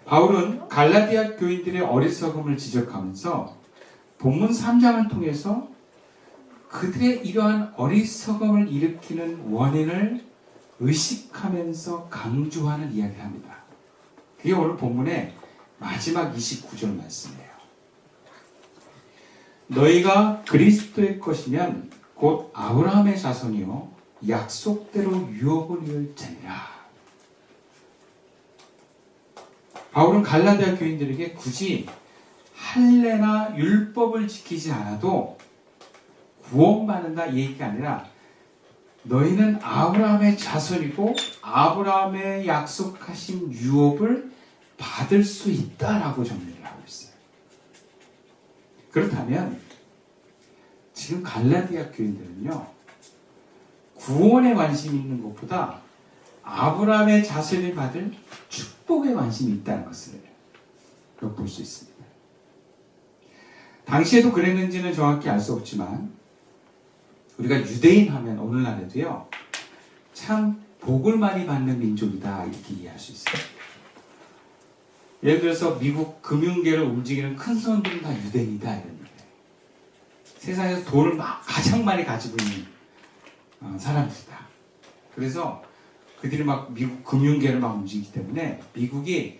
바울은 갈라디아 교인들의 어리석음을 지적하면서 본문 3장을 통해서 그들의 이러한 어리석음을 일으키는 원인을 의식하면서 강조하는 이야기를 합니다. 그게 오늘 본문의 마지막 29절 말씀이에요. 너희가 그리스도의 것이면 곧 아브라함의 자손이요 약속대로 유업을 이을 자니라. 바울은 갈라디아 교인들에게 굳이 할례나 율법을 지키지 않아도 구원받는다 이 얘기가 아니라 너희는 아브라함의 자손이고 아브라함의 약속하신 유업을 받을 수 있다라고 정리를 하고 있어요. 그렇다면 지금 갈라디아 교인들은요, 구원에 관심이 있는 것보다 아브라함의 자손이 받을 축복에 관심이 있다는 것을 볼 수 있습니다. 당시에도 그랬는지는 정확히 알 수 없지만 우리가 유대인 하면 오늘날에도요, 참 복을 많이 받는 민족이다 이렇게 이해할 수 있어요. 예를 들어서 미국 금융계를 움직이는 큰 손들은 다 유대인이다 이런 얘기예요. 세상에서 돈을 가장 많이 가지고 있는 사람들이다. 그래서 그들이 막 미국 금융계를 막 움직이기 때문에 미국이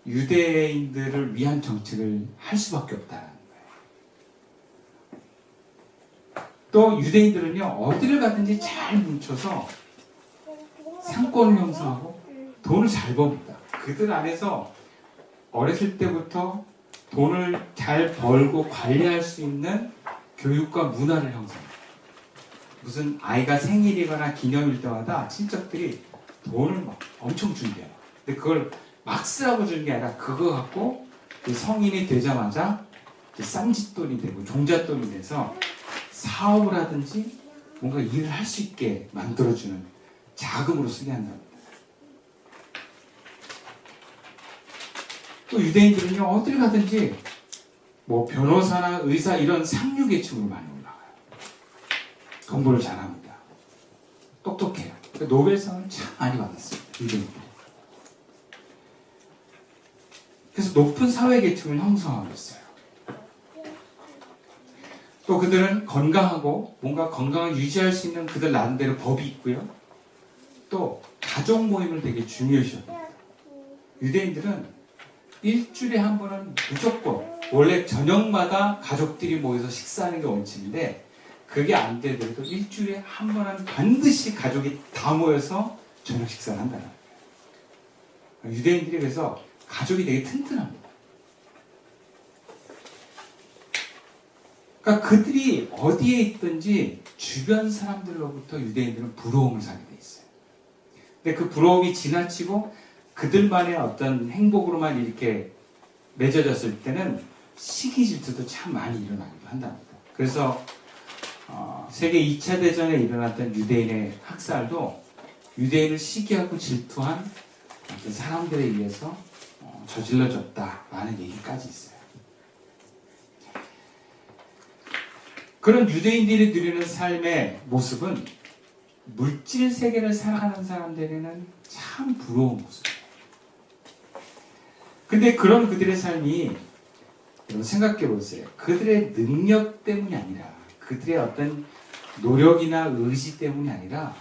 유대인들을 위한 정책을 할 수밖에 없다는 거예요. 또 유대인들은요, 어디를 가든지 잘 뭉쳐서 상권을 형성하고 돈을 잘 법니다. 그들 안에서 어렸을 때부터 돈을 잘 벌고 관리할 수 있는 교육과 문화를 형성합니다. 무슨 아이가 생일이거나 기념일 때마다 친척들이 돈을 막 엄청 준대요. 근데 그걸 막 쓰라고 주는 게 아니라 그거 갖고 성인이 되자마자 쌈짓돈이 되고 종잣돈이 돼서 사업을 하든지 뭔가 일을 할 수 있게 만들어주는 자금으로 쓰게 한답니다. 또 유대인들은요, 어딜 가든지 뭐 변호사나 의사 이런 상류계층으로 많이 올라가요. 공부를 잘합니다. 똑똑해요. 노벨상을 참 많이 받았어요. 유대인들. 그래서 높은 사회계층을 형성하고 있어요. 또 그들은 건강하고 뭔가 건강을 유지할 수 있는 그들 나름대로 법이 있고요. 또 가족 모임을 되게 중요시 합니다. 유대인들은 일주일에 한 번은 무조건, 원래 저녁마다 가족들이 모여서 식사하는 게 원칙인데 그게 안 되더라도 일주일에 한 번은 반드시 가족이 다 모여서 저녁 식사를 한다는 거예요. 유대인들이 그래서 가족이 되게 튼튼합니다. 그러니까 그들이 어디에 있든지 주변 사람들로부터 유대인들은 부러움을 사게 돼 있어요. 근데 그 부러움이 지나치고 그들만의 어떤 행복으로만 이렇게 맺어졌을 때는 시기 질투도 참 많이 일어나기도 한답니다. 그래서 세계 2차 대전에 일어났던 유대인의 학살도 유대인을 시기하고 질투한 그 사람들에 의해서 저질러졌다라는 얘기까지 있어요. 그런 유대인들이 누리는 삶의 모습은 물질 세계를 살아가는 사람들에게는 참 부러운 모습이에요. 근데 그런 그들의 삶이, 여러분 생각해 보세요. 그들의 능력 때문이 아니라, 그들의 어떤 노력이나 의지 때문이 아니라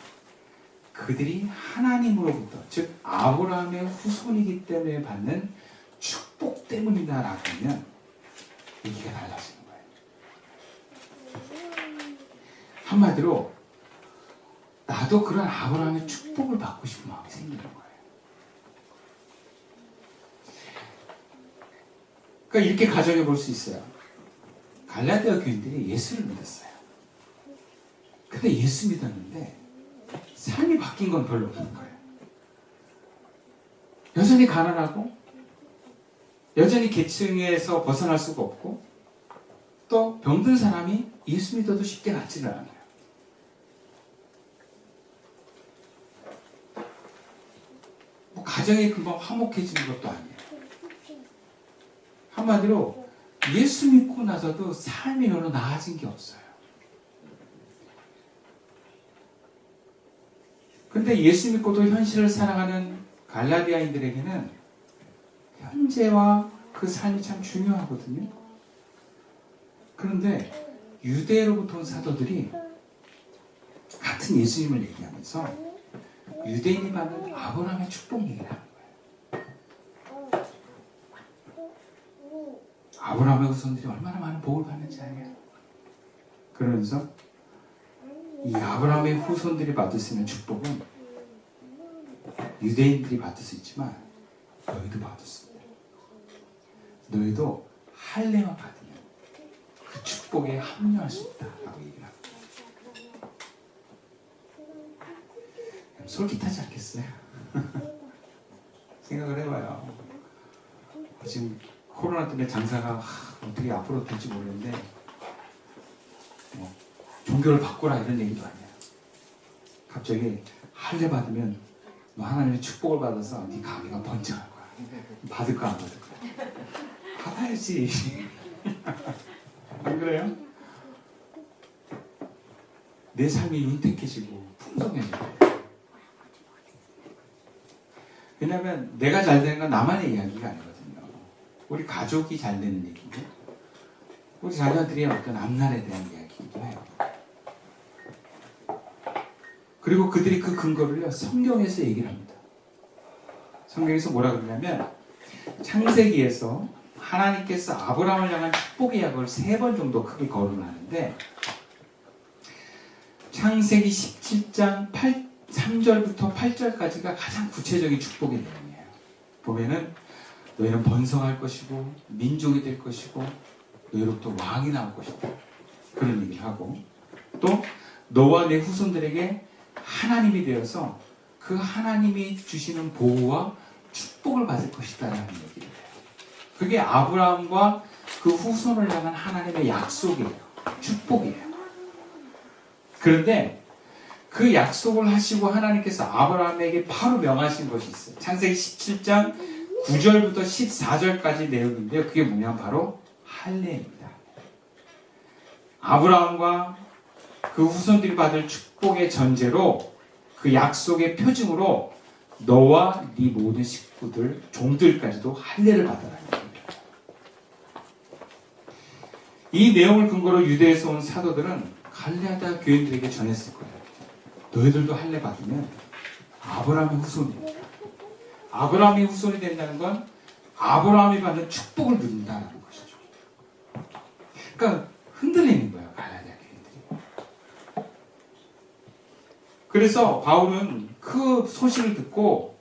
그들이 하나님으로부터, 즉 아브라함의 후손이기 때문에 받는 축복 때문이다라고 하면 얘기가 달라지는 거예요. 한마디로 나도 그런 아브라함의 축복을 받고 싶은 마음이 생기는 거예요. 그러니까 이렇게 가정해 볼 수 있어요. 갈라디아 교인들이 예수를 믿었어요. 근데 예수 믿었는데 삶이 바뀐 건 별로 없는 거예요. 여전히 가난하고 여전히 계층에서 벗어날 수가 없고 또 병든 사람이 예수 믿어도 쉽게 낫지는 않아요. 뭐 가정이 금방 화목해지는 것도 아니에요. 한마디로 예수 믿고 나서도 삶이 별로 나아진 게 없어요. 근데 예수 믿고도 현실을 살아가는 갈라디아인들에게는 현재와 그 삶이 참 중요하거든요. 그런데 유대로부터 온 사도들이 같은 예수님을 얘기하면서 유대인이 받는 아브라함의 축복 얘기를 하는 거예요. 아브라함의 후손들이 얼마나 많은 복을 받는지 아냐. 그러면서 이 아브라함의 후손들이 받을 수 있는 축복은 유대인들이 받을 수 있지만 너희도 받을 수 있다. 너희도 할례만 받으면 그 축복에 합류할 수 있다라고 얘기를 합니다. 솔깃하지 않겠어요? 생각을 해봐요. 지금 코로나 때문에 장사가 어떻게 앞으로 될지 모르는데 종교를 바꾸라 이런 얘기도 아니야. 갑자기 할례 받으면 너 하나님의 축복을 받아서 네 가게가 번창할 거야. 받을 거야 안 받을 거야? 받아야지. 안 그래요? 내 삶이 윤택해지고 풍성해지고. 왜냐하면 내가 잘 되는 건 나만의 이야기가 아니거든요. 우리 가족이 잘 되는 얘기고 우리 자녀들이 어떤 앞날에 대한 이야기이기도 해요. 그리고 그들이 그 근거를요 성경에서 얘기를 합니다. 성경에서 뭐라 그러냐면 창세기에서 하나님께서 아브라함을 향한 축복의 약을 3번 정도 크게 거론하는데 창세기 17장 3절부터 8절까지가 가장 구체적인 축복의 내용이에요. 보면은 너희는 번성할 것이고 민족이 될 것이고 너희로부터 왕이 나올 것이다. 그런 얘기를 하고 또 너와 내 후손들에게 하나님이 되어서 그 하나님이 주시는 보호와 축복을 받을 것이다 라는 얘기를 해요. 그게 아브라함과 그 후손을 향한 하나님의 약속이에요. 축복이에요. 그런데 그 약속을 하시고 하나님께서 아브라함에게 바로 명하신 것이 있어요. 창세기 17장 9절부터 14절까지 내용인데요. 그게 뭐냐 바로 할례입니다. 아브라함과 그 후손들이 받을 축복의 전제로 그 약속의 표징으로 너와 네 모든 식구들, 종들까지도 할례를 받아라. 이 내용을 근거로 유대에서 온 사도들은 갈레아다 교인들에게 전했을 거예요. 너희들도 할례 받으면 아브라함의 후손이다. 아브라함의 후손이 된다는 건 아브라함이 받는 축복을 누린다는 것이죠. 그러니까 흔들리는 거예요. 갈라디아 교인들이. 그래서 바울은 그 소식을 듣고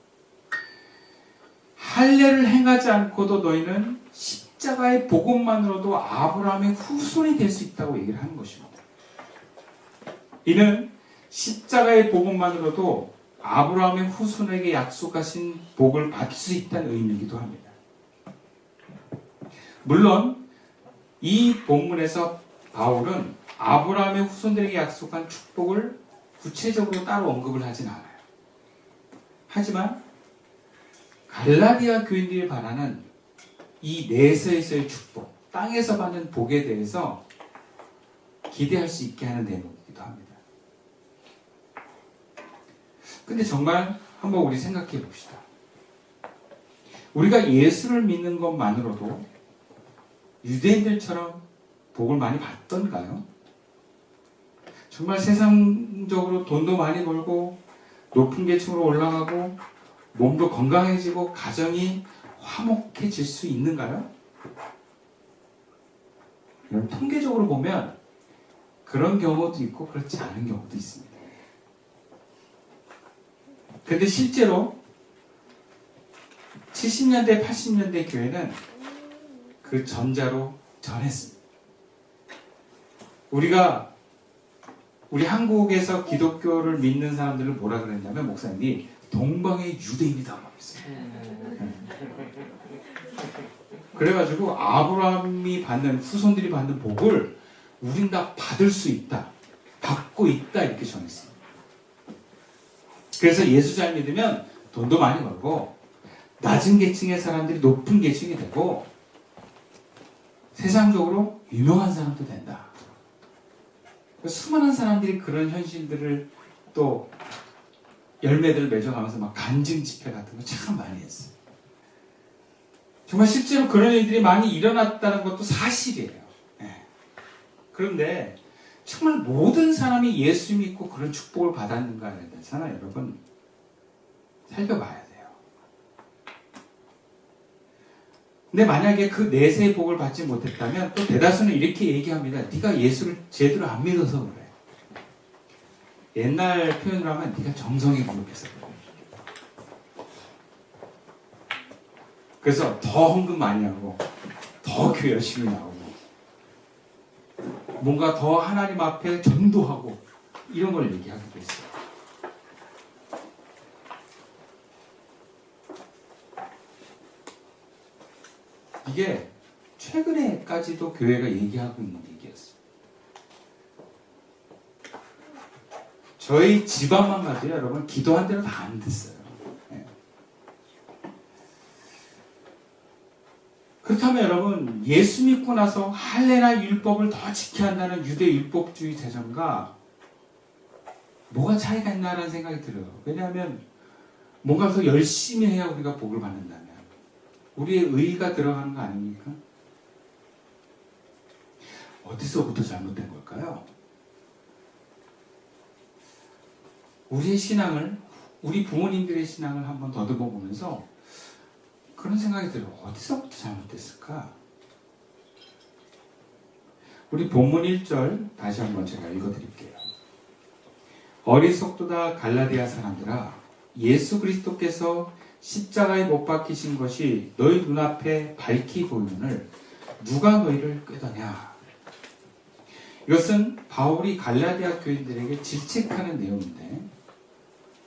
할례를 행하지 않고도 너희는 십자가의 복음만으로도 아브라함의 후손이 될 수 있다고 얘기를 하는 것입니다. 이는 십자가의 복음만으로도 아브라함의 후손에게 약속하신 복을 받을 수 있다는 의미이기도 합니다. 물론 이 본문에서 바울은 아브라함의 후손들에게 약속한 축복을 구체적으로 따로 언급을 하진 않아요. 하지만 갈라디아 교인들이 바라는 이 내세에서의 축복, 땅에서 받는 복에 대해서 기대할 수 있게 하는 내용이기도 합니다. 근데 정말 한번 우리 생각해 봅시다. 우리가 예수를 믿는 것만으로도 유대인들처럼 복을 많이 받던가요? 정말 세상적으로 돈도 많이 벌고 높은 계층으로 올라가고 몸도 건강해지고 가정이 화목해질 수 있는가요? 여러분, 통계적으로 보면 그런 경우도 있고 그렇지 않은 경우도 있습니다. 그런데 실제로 70년대, 80년대 교회는 그 전자로 전했습니다. 우리 한국에서 기독교를 믿는 사람들을 뭐라 그랬냐면 목사님이 동방의 유대인이다 그랬어요. 그래가지고 아브라함이 받는 후손들이 받는 복을 우린 다 받을 수 있다, 받고 있다 이렇게 전했어요. 그래서 예수 잘 믿으면 돈도 많이 벌고 낮은 계층의 사람들이 높은 계층이 되고 세상적으로 유명한 사람도 된다. 수많은 사람들이 그런 현실들을 또 열매들을 맺어가면서 막 간증 집회 같은 거 참 많이 했어요. 정말 실제로 그런 일들이 많이 일어났다는 것도 사실이에요. 예. 그런데 정말 모든 사람이 예수 믿고 그런 축복을 받았는가에 대해서는 여러분 살펴봐야 돼요. 근데 만약에 그 내세의 복을 받지 못했다면 또 대다수는 이렇게 얘기합니다. 네가 예수를 제대로 안 믿어서 그래. 옛날 표현으로 하면 네가 정성이 부족해서 그래. 그래서 더 헌금 많이 하고 더 교회 열심히 나오고 뭔가 더 하나님 앞에 전도하고 이런 걸 얘기하기도 했어요. 이게 최근에까지도 교회가 얘기하고 있는 얘기였어요. 저희 집안만 봐도 여러분 기도한 대로 다 안 됐어요. 네. 그렇다면 여러분 예수 믿고 나서 할례나 율법을 더 지켜야 한다는 유대 율법주의 재정과 뭐가 차이가 있나라는 생각이 들어요. 왜냐하면 뭔가 더 열심히 해야 우리가 복을 받는다면 우리의 의의가 들어가는 거 아닙니까? 어디서부터 잘못된 걸까요? 우리의 신앙을, 우리 부모님들의 신앙을 한번 더듬어 보면서 그런 생각이 들어요. 어디서부터 잘못됐을까? 우리 본문 1절 다시 한번 제가 읽어드릴게요. 어리석도다 갈라디아 사람들아, 예수 그리스도께서 십자가에 못 박히신 것이 너희 눈앞에 밝히 보이느늘 누가 너희를 꾀더냐? 이것은 바울이 갈라디아 교인들에게 질책하는 내용인데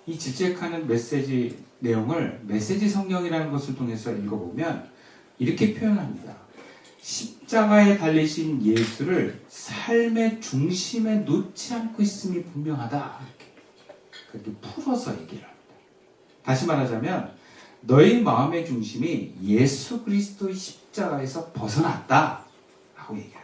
이 질책하는 메시지 내용을 메시지 성경이라는 것을 통해서 읽어보면 이렇게 표현합니다. 십자가에 달리신 예수를 삶의 중심에 놓지 않고 있음이 분명하다. 그렇게 풀어서 얘기를 합니다. 다시 말하자면 너희 마음의 중심이 예수 그리스도의 십자가에서 벗어났다 라고 얘기합니다.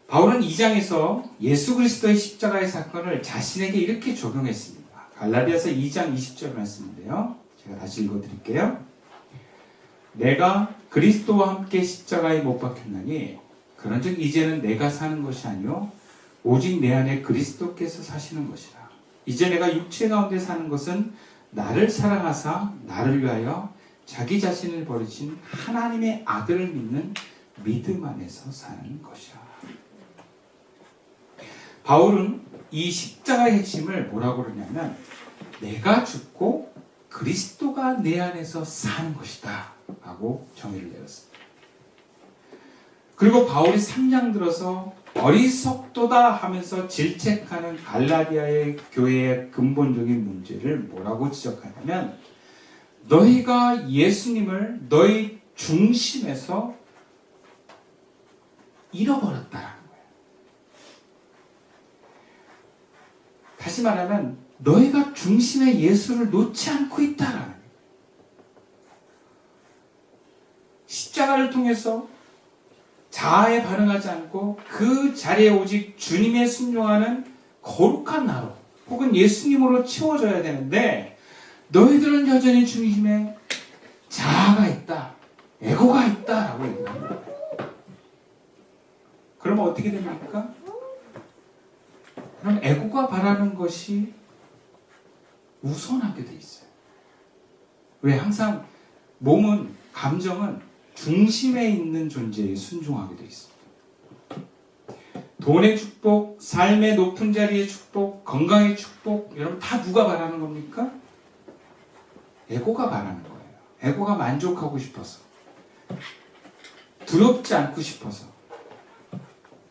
바울은 2장에서 예수 그리스도의 십자가의 사건을 자신에게 이렇게 적용했습니다. 갈라디아서 2장 20절 말씀인데요. 제가 다시 읽어드릴게요. 내가 그리스도와 함께 십자가에 못 박혔나니 그런즉 이제는 내가 사는 것이 아니요 오직 내 안에 그리스도께서 사시는 것이라. 이제 내가 육체 가운데 사는 것은 나를 사랑하사 나를 위하여 자기 자신을 버리신 하나님의 아들을 믿는 믿음 안에서 사는 것이라. 바울은 이 십자가의 핵심을 뭐라고 그러냐면 내가 죽고 그리스도가 내 안에서 사는 것이다 라고 정의를 내렸습니다. 그리고 바울이 3장 들어서 어리석도다 하면서 질책하는 갈라디아의 교회의 근본적인 문제를 뭐라고 지적하냐면 너희가 예수님을 너희 중심에서 잃어버렸다라는 거예요. 다시 말하면 너희가 중심에 예수를 놓지 않고 있다라는 거예요. 십자가를 통해서 자아에 반응하지 않고 그 자리에 오직 주님의 순종하는 거룩한 나로 혹은 예수님으로 채워져야 되는데 너희들은 여전히 중심에 자아가 있다, 에고가 있다라고 얘기합니다. 그러면 어떻게 됩니까? 그럼 에고가 바라는 것이 우선하게 돼 있어요. 왜? 항상 몸은, 감정은 중심에 있는 존재에 순종하게 돼 있습니다. 돈의 축복, 삶의 높은 자리의 축복, 건강의 축복, 여러분 다 누가 바라는 겁니까? 에고가 바라는 거예요. 에고가 만족하고 싶어서, 두렵지 않고 싶어서,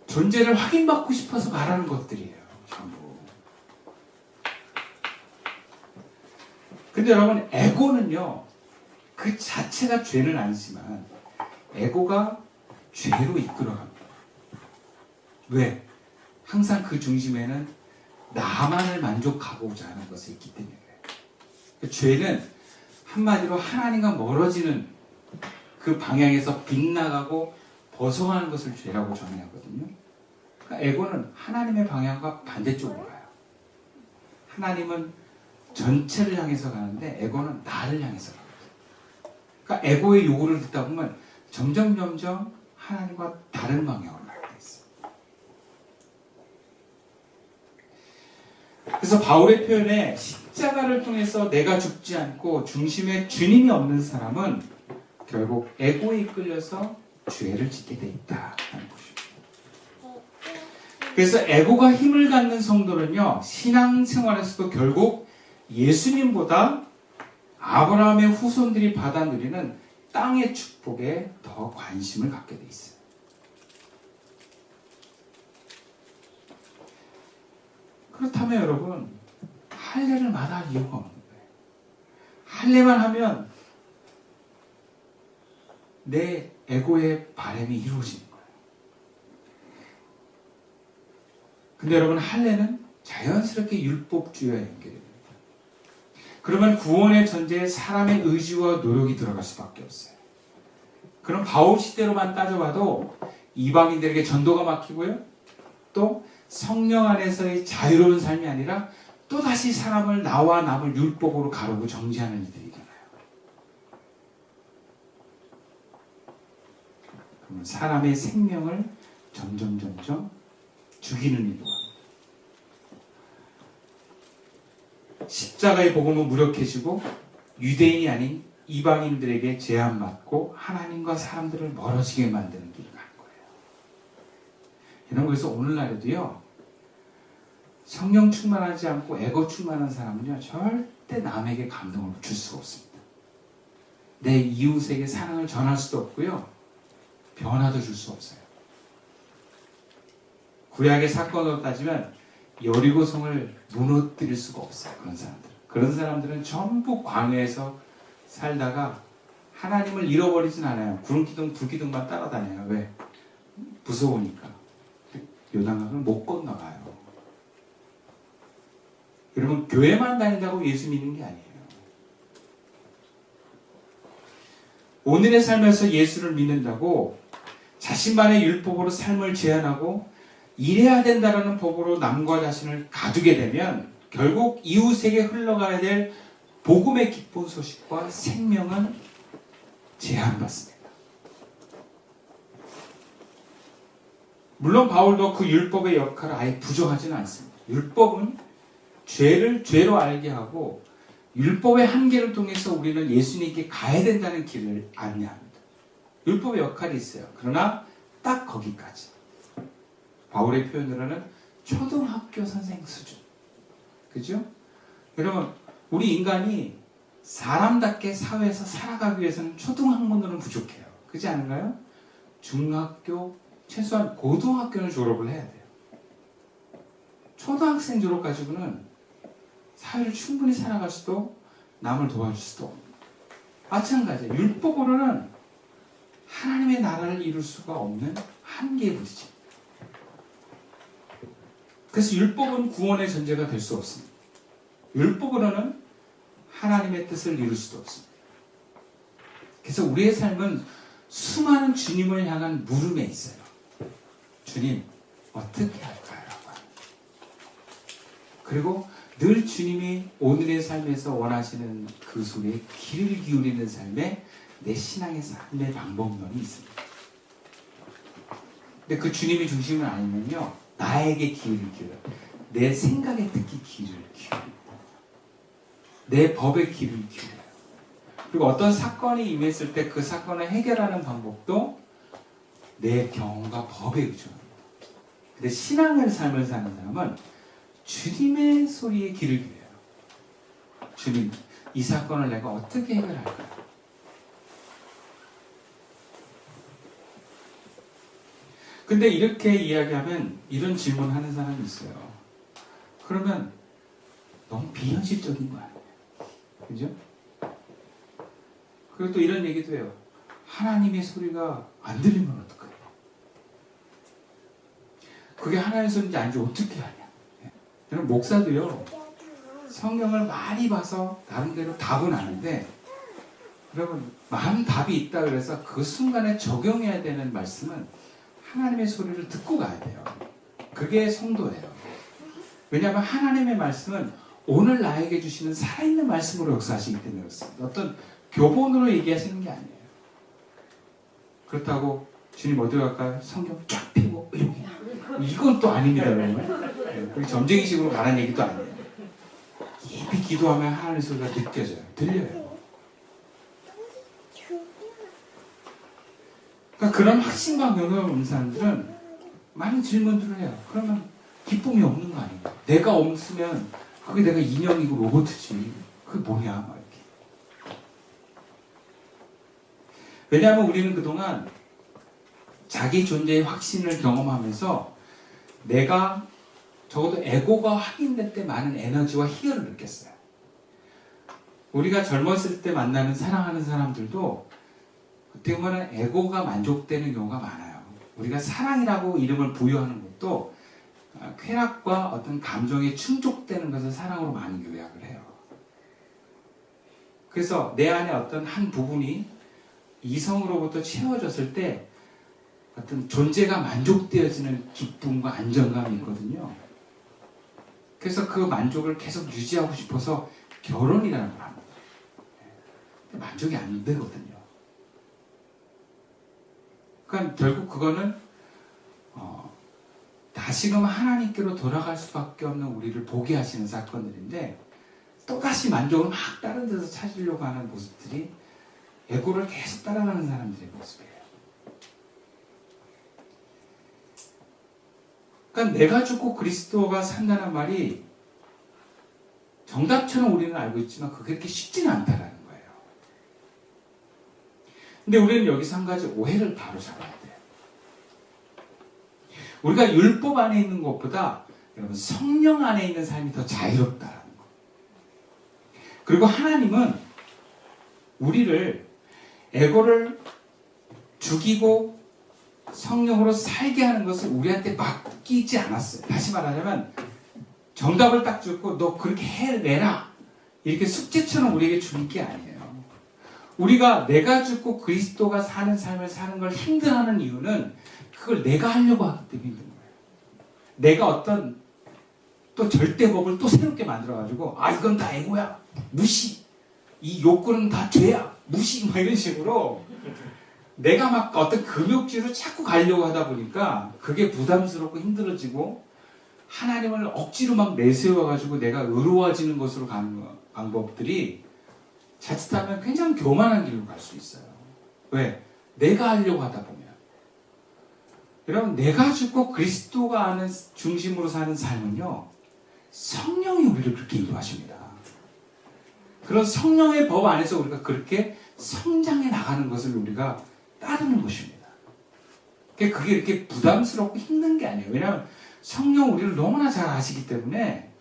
존재를 확인받고 싶어서 바라는 것들이에요. 전부. 근데 여러분 에고는요, 그 자체가 죄는 아니지만 에고가 죄로 이끌어갑니다. 왜? 항상 그 중심에는 나만을 만족하고자 하는 것이 있기 때문에 그래요. 죄는 한마디로 하나님과 멀어지는 그 방향에서 빗나가고 벗어가는 것을 죄라고 정의하거든요. 그러니까 에고는 하나님의 방향과 반대쪽으로 가요. 하나님은 전체를 향해서 가는데 에고는 나를 향해서 가요. 그러니까 에고의 요구를 듣다 보면 점점 하나님과 다른 방향으로 가게 돼 있어요. 그래서 바울의 표현에 십자가를 통해서 내가 죽지 않고 중심에 주님이 없는 사람은 결국 에고에 이끌려서 죄를 짓게 돼 있다는 것입니다. 그래서 에고가 힘을 갖는 성도는요, 신앙생활에서도 결국 예수님보다 아브라함의 후손들이 받아 누리는 땅의 축복에 더 관심을 갖게 돼 있어요. 그렇다면 여러분, 할례를 마다할 이유가 없는 거예요. 할례만 하면 내 에고의 바람이 이루어지는 거예요. 근데 여러분, 할례는 자연스럽게 율법주의와 연결이 됩니다. 그러면 구원의 전제에 사람의 의지와 노력이 들어갈 수밖에 없어요. 그럼 바울 시대로만 따져봐도 이방인들에게 전도가 막히고요, 또 성령 안에서의 자유로운 삶이 아니라 또다시 사람을 나와 남을 율법으로 가르고 정지하는 일들이잖아요. 그러면 사람의 생명을 점점 죽이는 일로 합니다. 십자가의 복음은 무력해지고 유대인이 아닌 이방인들에게 제한받고 하나님과 사람들을 멀어지게 만드는 길을 가는 거예요. 이런 거에서 오늘날에도요, 성령 충만하지 않고 에고 충만한 사람은요, 절대 남에게 감동을 줄 수가 없습니다. 내 이웃에게 사랑을 전할 수도 없고요, 변화도 줄 수 없어요. 구약의 사건으로 따지면 여리고성을 무너뜨릴 수가 없어요. 그런 사람들은 전부 광야에서 살다가 하나님을 잃어버리진 않아요. 구름기둥 불기둥만 따라다녀요. 왜? 무서우니까. 요단강을 못 건너가요. 여러분, 교회만 다닌다고 예수 믿는 게 아니에요. 오늘의 삶에서 예수를 믿는다고 자신만의 율법으로 삶을 제한하고 이래야 된다라는 법으로 남과 자신을 가두게 되면 결국 이웃에게 흘러가야 될 복음의 기쁜 소식과 생명은 제한받습니다. 물론 바울도 그 율법의 역할을 아예 부정하지는 않습니다. 율법은 죄를 죄로 알게 하고 율법의 한계를 통해서 우리는 예수님께 가야 된다는 길을 안내합니다. 율법의 역할이 있어요. 그러나 딱 거기까지. 바울의 표현으로는 초등학교 선생 수준. 그죠? 여러분, 우리 인간이 사람답게 사회에서 살아가기 위해서는 초등학문으로는 부족해요. 그렇지 않은가요? 중학교, 최소한 고등학교는 졸업을 해야 돼요. 초등학생 졸업 가지고는 사회를 충분히 살아갈 수도 남을 도와줄 수도 없습니다. 마찬가지예요. 율법으로는 하나님의 나라를 이룰 수가 없는 한계에 부딪힙니다. 그래서 율법은 구원의 전제가 될 수 없습니다. 율법으로는 하나님의 뜻을 이룰 수도 없습니다. 그래서 우리의 삶은 수많은 주님을 향한 물음에 있어요. 주님, 어떻게 할까요? 그리고 늘 주님이 오늘의 삶에서 원하시는 그 속에 귀를 기울이는 삶에 내 신앙의 삶의 방법론이 있습니다. 근데 그 주님이 중심은 아니면요, 나에게 귀를 기울여요. 내 생각에 특히 귀를 기울여요. 내 법에 귀를 기울여요. 그리고 어떤 사건이 임했을 때 그 사건을 해결하는 방법도 내 경험과 법에 의존합니다. 근데 신앙을 삶을 사는 사람은 주님의 소리에 귀를 기울여요. 주님, 이 사건을 내가 어떻게 해결할까요? 근데 이렇게 이야기하면 이런 질문하는 사람이 있어요. 그러면 너무 비현실적인 거 아니에요? 그죠? 그리고 또 이런 얘기도 해요. 하나님의 소리가 안 들리면 어떡해요? 그게 하나님의 소리인지 아닌지 어떻게 하냐? 여러분, 목사도요, 성경을 많이 봐서 나름대로 답은 아는데, 여러분, 많은 답이 있다 그래서 그 순간에 적용해야 되는 말씀은 하나님의 소리를 듣고 가야 돼요. 그게 성도예요. 왜냐하면 하나님의 말씀은 오늘 나에게 주시는 살아있는 말씀으로 역사하시기 때문에 그렇습니다. 어떤 교본으로 얘기하시는 게 아니에요. 그렇다고 주님 어디 갈까요? 성경 쫙 펴고 이건 또 아닙니다, 여러분. 그리고 점쟁이식으로 가라는 얘기도 아니에요. 깊이 기도하면 하나님의 소리가 느껴져요. 들려요. 그러니까 그런 확신과 경험을 얻는 사람들은 많은 질문들을 해요. 그러면 기쁨이 없는 거 아닌가? 내가 없으면 그게 내가 인형이고 로봇이지. 그게 뭐냐? 막 이렇게. 왜냐하면 우리는 그동안 자기 존재의 확신을 경험하면서 내가 적어도 에고가 확인될 때 많은 에너지와 희열을 느꼈어요. 우리가 젊었을 때 만나는 사랑하는 사람들도 어떻게 보면 에고가 만족되는 경우가 많아요. 우리가 사랑이라고 이름을 부여하는 것도 쾌락과 어떤 감정에 충족되는 것을 사랑으로 많이 요약을 해요. 그래서 내 안에 어떤 한 부분이 이성으로부터 채워졌을 때 어떤 존재가 만족되어지는 기쁨과 안정감이 있거든요. 그래서 그 만족을 계속 유지하고 싶어서 결혼이라는 걸 합니다. 근데 만족이 안 되거든요. 그러니까 결국 그거는 다시금 하나님께로 돌아갈 수밖에 없는 우리를 보게 하시는 사건들인데 또다시 만족을 막 다른 데서 찾으려고 하는 모습들이 에고를 계속 따라가는 사람들의 모습이에요. 그러니까 내가 죽고 그리스도가 산다는 말이 정답처럼 우리는 알고 있지만 그게 그렇게 쉽지는 않다라는 거예요. 근데 우리는 여기서 한 가지 오해를 바로 잡아야 돼요. 우리가 율법 안에 있는 것보다 여러분 성령 안에 있는 삶이 더 자유롭다라는 거. 그리고 하나님은 우리를 에고를 죽이고 성령으로 살게 하는 것을 우리한테 맡기지 않았어요. 다시 말하자면 정답을 딱 주고 너 그렇게 해내라 이렇게 숙제처럼 우리에게 주는 게 아니에요. 우리가 내가 죽고 그리스도가 사는 삶을 사는 걸 힘들어하는 이유는 그걸 내가 하려고 하기 때문에 힘든 거예요. 내가 어떤 또 절대법을 또 새롭게 만들어가지고 이건 다 에고야 무시 이 욕구는 다 죄야 무시 막 이런 식으로 내가 막 어떤 금욕지로 자꾸 가려고 하다 보니까 그게 부담스럽고 힘들어지고 하나님을 억지로 막 내세워가지고 내가 의로워지는 것으로 가는 방법들이 자칫하면 굉장히 교만한 길로 갈 수 있어요. 왜? 내가 하려고 하다 보면. 여러분 내가 죽고 그리스도가 아는 중심으로 사는 삶은요 성령이 우리를 그렇게 인도하십니다. 그런 성령의 법 안에서 우리가 그렇게 성장해 나가는 것을 우리가 따르는 것입니다. 그게 이렇게 부담스럽고 힘든 게 아니에요. 왜냐하면 성령 우리를 너무나 잘 아시기 때문에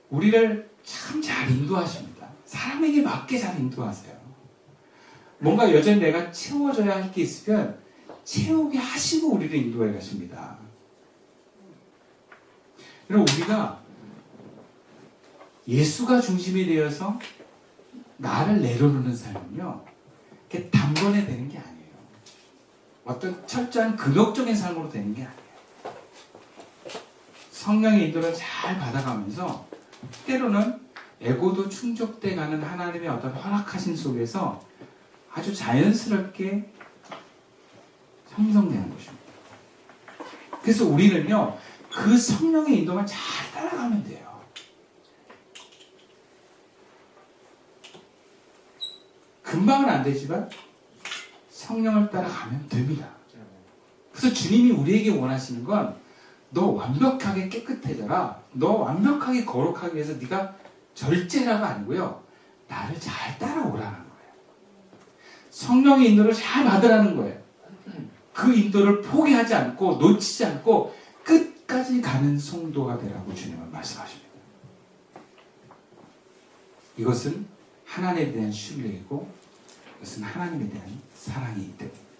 우리를 참 잘 인도하십니다. 사람에게 맞게 잘 인도하세요. 뭔가 여전히 내가 채워져야 할 게 있으면 채우게 하시고 우리를 인도해 가십니다. 그럼 우리가 예수가 중심이 되어서 나를 내려놓는 삶은요 그게 단번에 되는 게 아니에요. 어떤 철저한 금욕적인 삶으로 되는 게 아니에요. 성령의 인도를 잘 받아가면서 때로는 에고도 충족돼가는 하나님의 어떤 허락하신 속에서 아주 자연스럽게 형성되는 것입니다. 그래서 우리는요 그 성령의 인도만 잘 따라가면 돼요. 금방은 안 되지만 성령을 따라가면 됩니다. 그래서 주님이 우리에게 원하시는 건 너 완벽하게 깨끗해져라. 너 완벽하게 거룩하기 위해서 네가 절제라가 아니고요. 나를 잘 따라오라는 거예요. 성령의 인도를 잘 받으라는 거예요. 그 인도를 포기하지 않고 놓치지 않고 끝까지 가는 성도가 되라고 주님은 말씀하십니다. 이것은 하나님에 대한 신뢰이고 이것은 하나님에 대한 사랑이기 때문입니다.